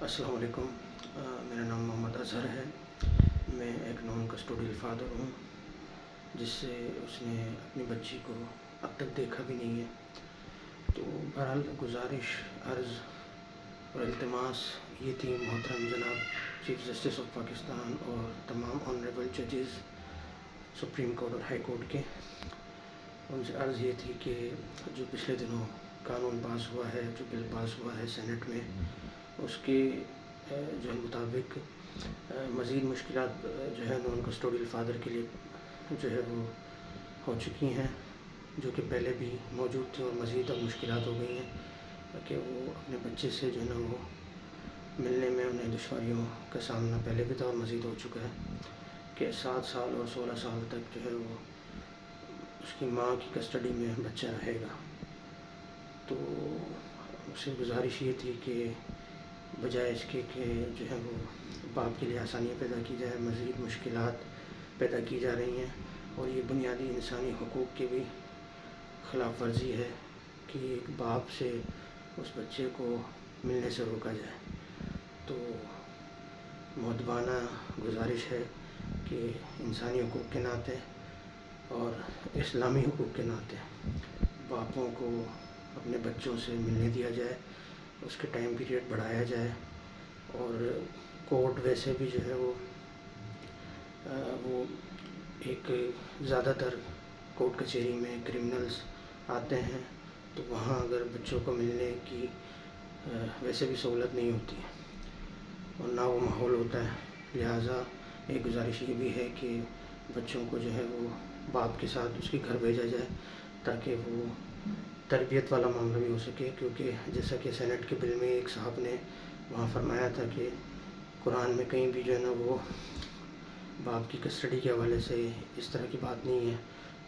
السلام علیکم، میرا نام محمد اظہر ہے۔ میں ایک نان کسٹوڈیل فادر ہوں جس سے اس نے اپنی بچی کو اب تک دیکھا بھی نہیں ہے۔ تو بہرحال گزارش، عرض اور التماس یہ تھی محترم جناب چیف جسٹس آف پاکستان اور تمام آنریبل ججز سپریم کورٹ اور ہائی کورٹ کے، ان سے عرض یہ تھی کہ جو پچھلے دنوں قانون پاس ہوا ہے، جو بل پاس ہوا ہے سینٹ میں، اس کے جو ہے مطابق مزید مشکلات جو ہے نان کسٹوڈیل فادر کے لیے جو ہے وہ ہو چکی ہیں، جو کہ پہلے بھی موجود تھیں اور مزید اب مشکلات ہو گئی ہیں کہ وہ اپنے بچے سے جو ہے نا وہ ملنے میں انہیں دشواریوں کا سامنا پہلے بھی تھا اور مزید ہو چکا ہے کہ 7 سال اور 16 سال تک جو ہے وہ اس کی ماں کی کسٹڈی میں بچہ رہے گا۔ تو اس سے گزارش یہ تھی کہ بجائے اس کے کہ جو ہے وہ باپ کے لیے آسانیاں پیدا کی جائے، مزید مشکلات پیدا کی جا رہی ہیں اور یہ بنیادی انسانی حقوق کی بھی خلاف ورزی ہے کہ ایک باپ سے اس بچے کو ملنے سے روکا جائے۔ تو مؤدبانہ گزارش ہے کہ انسانی حقوق کے ناطے اور اسلامی حقوق کے ناطے باپوں کو اپنے بچوں سے ملنے دیا جائے، اس کے ٹائم پیریڈ بڑھایا جائے، اور کورٹ ویسے بھی جو ہے وہ ایک زیادہ تر کورٹ کچہری میں کرمنلز آتے ہیں تو وہاں اگر بچوں کو ملنے کی ویسے بھی سہولت نہیں ہوتی ہے اور نہ وہ ماحول ہوتا ہے، لہٰذا ایک گزارش یہ بھی ہے کہ بچوں کو جو ہے وہ باپ کے ساتھ اس کے گھر بھیجا جائے تاکہ وہ تربیت والا معاملہ بھی ہو سکے، کیونکہ جیسا کہ سینٹ کے بل میں ایک صاحب نے وہاں فرمایا تھا کہ قرآن میں کہیں بھی جو ہے نا وہ باپ کی کسٹڈی کے حوالے سے اس طرح کی بات نہیں ہے۔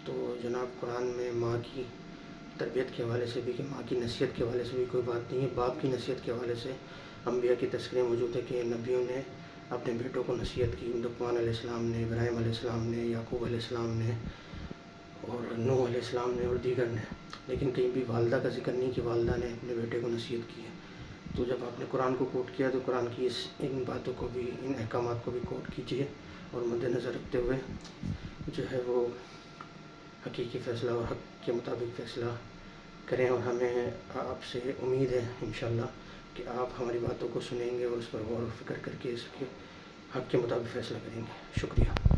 تو جناب قرآن میں ماں کی تربیت کے حوالے سے بھی، کہ ماں کی نصیحت کے حوالے سے بھی کوئی بات نہیں ہے، باپ کی نصیحت کے حوالے سے انبیاء کی تذکرے موجود ہے کہ نبیوں نے اپنے بیٹوں کو نصیحت کی، لقمان علیہ السلام نے، ابراہیم علیہ السلام نے، یعقوب علیہ السلام نے اور نوح علیہ السلام نے اور دیگر نے، لیکن کہیں بھی والدہ کا ذکر نہیں کہ والدہ نے اپنے بیٹے کو نصیحت کی ہے۔ تو جب آپ نے قرآن کو کوٹ کیا تو قرآن کی ان باتوں کو بھی، ان احکامات کو بھی کوٹ کیجیے اور مد نظر رکھتے ہوئے جو ہے وہ حقیقی فیصلہ اور حق کے مطابق فیصلہ کریں، اور ہمیں آپ سے امید ہے انشاءاللہ کہ آپ ہماری باتوں کو سنیں گے اور اس پر غور و فکر کر کے اس کے حق کے مطابق فیصلہ کریں گے۔ شکریہ۔